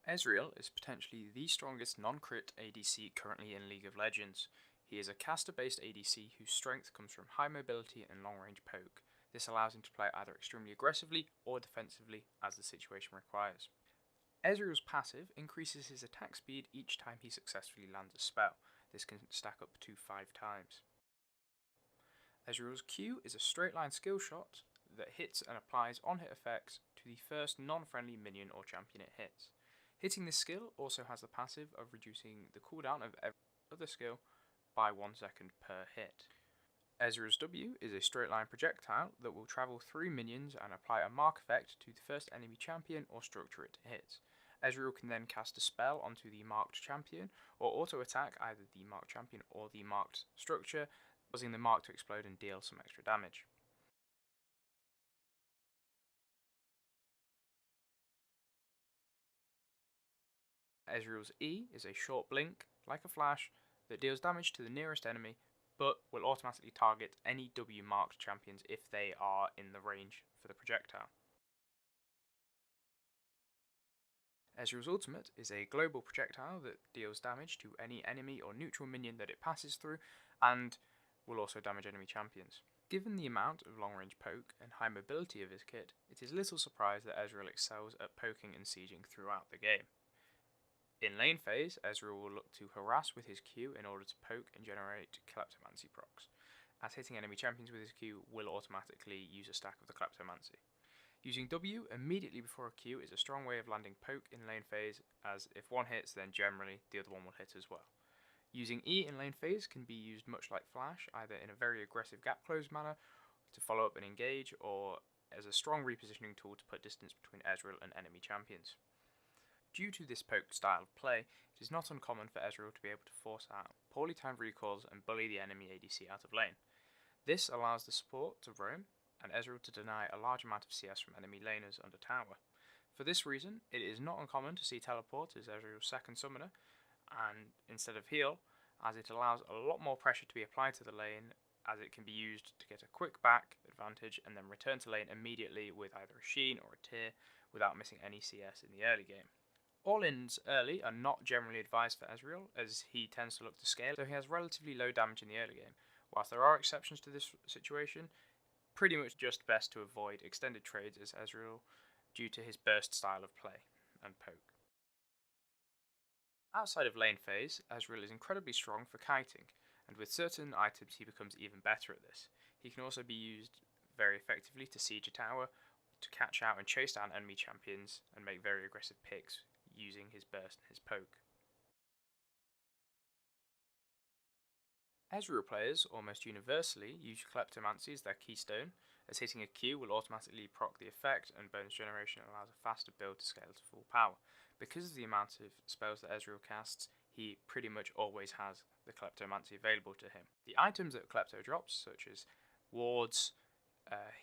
Ezreal is potentially the strongest non-crit ADC currently in League of Legends. He is a caster-based ADC whose strength comes from high mobility and long-range poke. This allows him to play either extremely aggressively or defensively as the situation requires. Ezreal's passive increases his attack speed each time he successfully lands a spell. This can stack up to 5 times. Ezreal's Q is a straight line skill shot that hits and applies on-hit effects to the first non-friendly minion or champion it hits. Hitting this skill also has the passive of reducing the cooldown of every other skill by 1 second per hit. Ezreal's W is a straight line projectile that will travel through minions and apply a mark effect to the first enemy champion or structure it hits. Ezreal can then cast a spell onto the marked champion or auto attack either the marked champion or the marked structure, causing the mark to explode and deal some extra damage. Ezreal's E is a short blink, like a flash, that deals damage to the nearest enemy, but will automatically target any W marked champions if they are in the range for the projectile. Ezreal's ultimate is a global projectile that deals damage to any enemy or neutral minion that it passes through, and will also damage enemy champions. Given the amount of long-range poke and high mobility of his kit, it is little surprise that Ezreal excels at poking and sieging throughout the game. In lane phase, Ezreal will look to harass with his Q in order to poke and generate Kleptomancy procs, as hitting enemy champions with his Q will automatically use a stack of the Kleptomancy. Using W immediately before a Q is a strong way of landing poke in lane phase, as if one hits, then generally the other one will hit as well. Using E in lane phase can be used much like Flash, either in a very aggressive gap close manner to follow up and engage, or as a strong repositioning tool to put distance between Ezreal and enemy champions. Due to this poke style of play, it is not uncommon for Ezreal to be able to force out poorly timed recalls and bully the enemy ADC out of lane. This allows the support to roam, and Ezreal to deny a large amount of CS from enemy laners under tower. For this reason, it is not uncommon to see teleport as Ezreal's second summoner, and instead of heal, as it allows a lot more pressure to be applied to the lane, as it can be used to get a quick back advantage and then return to lane immediately with either a Sheen or a Tear without missing any CS in the early game. All-ins early are not generally advised for Ezreal, as he tends to look to scale, so he has relatively low damage in the early game. Whilst there are exceptions to this situation, pretty much just best to avoid extended trades as Ezreal due to his burst style of play and poke. Outside of lane phase, Ezreal is incredibly strong for kiting, and with certain items he becomes even better at this. He can also be used very effectively to siege a tower, to catch out and chase down enemy champions, and make very aggressive picks using his burst and his poke. Ezreal players almost universally use Kleptomancy as their keystone, as hitting a Q will automatically proc the effect and bonus generation allows a faster build to scale to full power. Because of the amount of spells that Ezreal casts, he pretty much always has the Kleptomancy available to him. The items that Klepto drops, such as wards,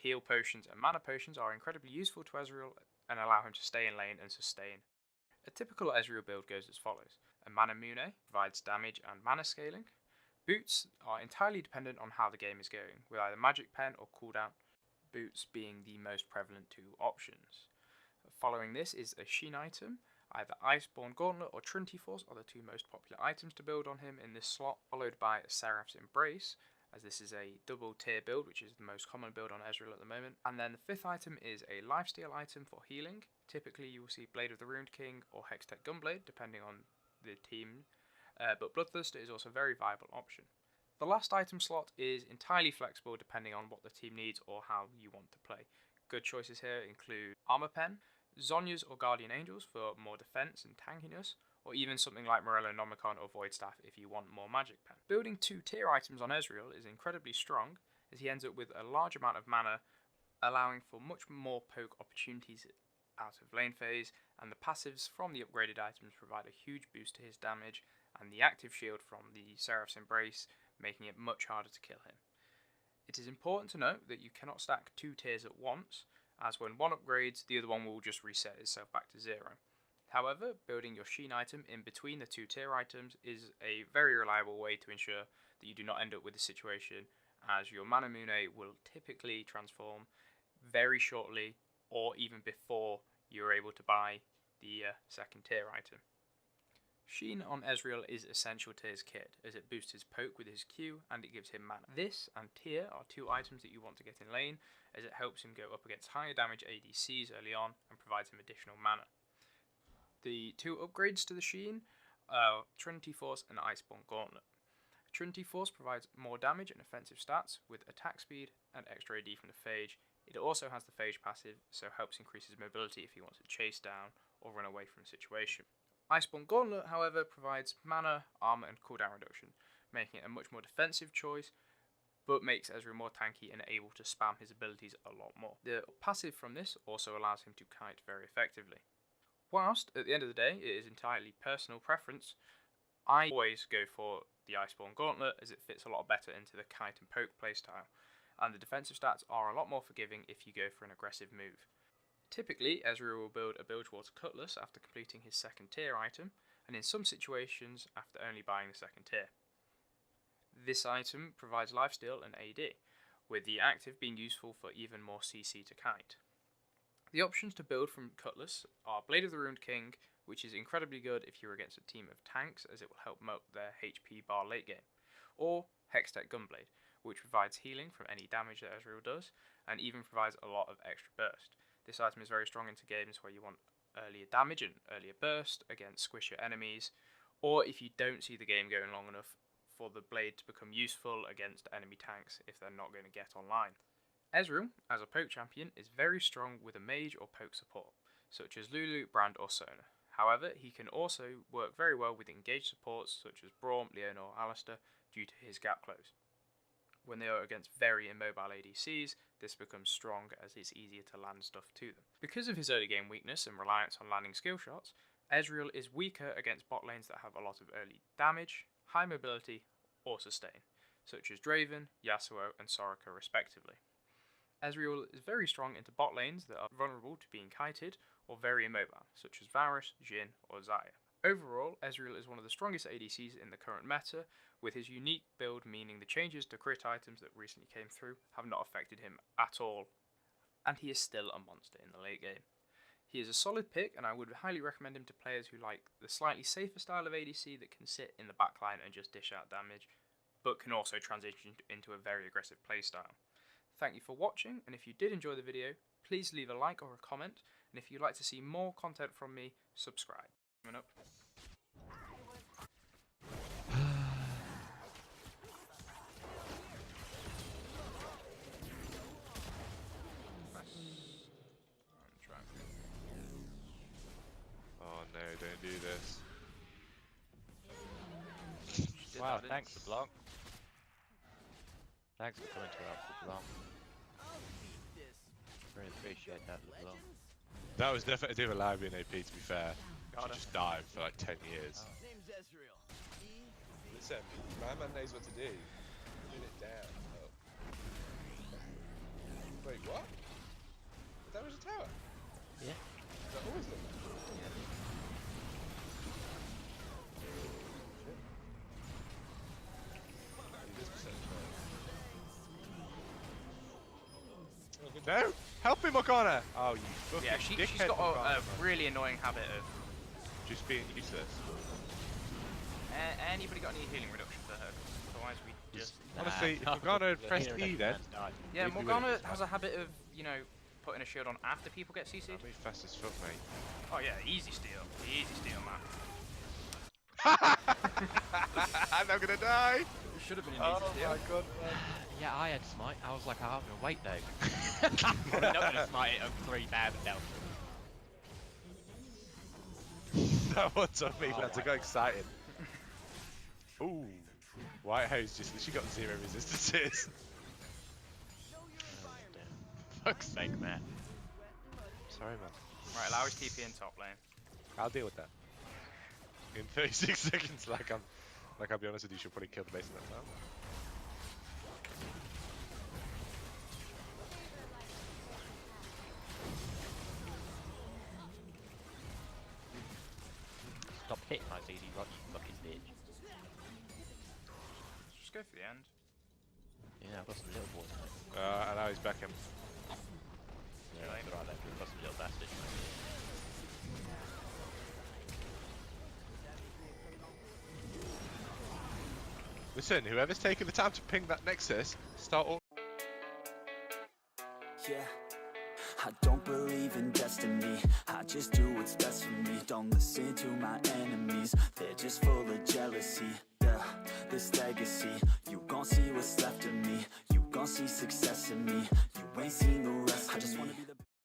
heal potions and mana potions, are incredibly useful to Ezreal and allow him to stay in lane and sustain. A typical Ezreal build goes as follows. A Mana Mune provides damage and mana scaling. Boots are entirely dependent on how the game is going, with either Magic Pen or cooldown boots being the most prevalent two options. Following this is a Sheen item. Either Iceborne Gauntlet or Trinity Force are the two most popular items to build on him in this slot, followed by a Seraph's Embrace, as this is a double tier build, which is the most common build on Ezreal at the moment. And then the fifth item is a lifesteal item for healing. Typically you will see Blade of the Ruined King or Hextech Gunblade, depending on the team, but Bloodthirster is also a very viable option. The last item slot is entirely flexible depending on what the team needs or how you want to play. Good choices here include Armor Pen, Zhonya's or Guardian Angels for more defense and tankiness, or even something like Morello Nomicon or Void Staff if you want more Magic Pen. Building 2 tier items on Ezreal is incredibly strong, as he ends up with a large amount of mana, allowing for much more poke opportunities out of lane phase, and the passives from the upgraded items provide a huge boost to his damage, and the active shield from the Seraph's Embrace making it much harder to kill him. It is important to note that you cannot stack 2 tiers at once, as when one upgrades, the other one will just reset itself back to 0. However, building your Sheen item in between the 2 tier items is a very reliable way to ensure that you do not end up with a situation, as your Mana Mune will typically transform very shortly or even before you're able to buy the second tier item. Sheen on Ezreal is essential to his kit, as it boosts his poke with his Q and it gives him mana. This and Tear are two items that you want to get in lane, as it helps him go up against higher damage ADCs early on and provides him additional mana. The two upgrades to the Sheen are Trinity Force and Iceborne Gauntlet. Trinity Force provides more damage and offensive stats with attack speed and extra AD from the Phage. It also has the Phage passive, so helps increase his mobility if he wants to chase down or run away from a situation. Iceborne Gauntlet, however, provides mana, armor, and cooldown reduction, making it a much more defensive choice, but makes Ezreal more tanky and able to spam his abilities a lot more. The passive from this also allows him to kite very effectively. Whilst, at the end of the day, it is entirely personal preference, I always go for the Iceborne Gauntlet, as it fits a lot better into the kite and poke playstyle, and the defensive stats are a lot more forgiving if you go for an aggressive move. Typically, Ezreal will build a build towards Cutlass after completing his second tier item, and in some situations after only buying the second tier. This item provides lifesteal and AD, with the active being useful for even more CC to kite. The options to build from Cutlass are Blade of the Ruined King, which is incredibly good if you're against a team of tanks, as it will help moat their HP bar late game, or Hextech Gunblade, which provides healing from any damage that Ezreal does, and even provides a lot of extra burst. This item is very strong into games where you want earlier damage and earlier burst against squishier enemies, or if you don't see the game going long enough for the blade to become useful against enemy tanks if they're not going to get online. Ezreal, as a poke champion, is very strong with a mage or poke support, such as Lulu, Brand or Sona. However, he can also work very well with engaged supports such as Braum, Leona or Alistair due to his gap close. When they are against very immobile ADCs, this becomes strong as it's easier to land stuff to them. Because of his early game weakness and reliance on landing skill shots, Ezreal is weaker against bot lanes that have a lot of early damage, high mobility or sustain, such as Draven, Yasuo and Soraka respectively. Ezreal is very strong into bot lanes that are vulnerable to being kited or very immobile, such as Varus, Jhin or Xayah. Overall, Ezreal is one of the strongest ADCs in the current meta, with his unique build meaning the changes to crit items that recently came through have not affected him at all, and he is still a monster in the late game. He is a solid pick, and I would highly recommend him to players who like the slightly safer style of ADC that can sit in the backline and just dish out damage, but can also transition into a very aggressive playstyle. Thank you for watching, and if you did enjoy the video, please leave a like or a comment, and if you'd like to see more content from me, subscribe. Coming up. Oh no, don't do this. Wow, thanks LeBlanc. Thanks for coming to help LeBlanc. Really appreciate that, LeBlanc. That was definitely a different line being AP, to be fair. She just dived for like 10 years. Name's Ezreal. Listen, my man knows what to do. Put it down. Oh. Wait, what? That was a tower? Yeah. Is that always done that? No! Help him, Morgana! Oh, you fucking Yeah, she's dickhead, got Morgana. a really annoying habit of... Just being useless. Anybody got any healing reduction for her? Otherwise we just... Honestly, if Morgana had pressed E then... Yeah, we'd be Morgana winning. has a habit of, you know, putting a shield on after people get CC'd. I'll be fast as fuck, mate. Oh yeah, easy steal. Easy steal, man. I'm not gonna die! It should have been an Oh easy steal. my god, man. Yeah, I had smite. I was like, I'm gonna wait though. I'm not gonna smite it on 3,000 health. That one's on me, Oh lads. I my got excited. Ooh. White House just literally got 0 resistances. Fuck's sake, man. Sorry, man. Right, allow his TP in top lane. I'll deal with that. In 36 seconds, I'll be honest with you, she'll probably kill the base in that time. Stop hitting my easy rod, you fucking bitch. Just go for the end. Yeah, I've got some little boys, mate. And now he's back in. Yeah, right there, I've got some little bastards. Listen, whoever's taking the time to ping that Nexus, start all. Yeah, I don't believe in destiny. I just do what's best for me. Don't listen to my enemies, they're just full of jealousy. Yeah, this legacy, you gon' see what's left of me. You gon' see success in me. You ain't seen the rest of me. I just wanna be the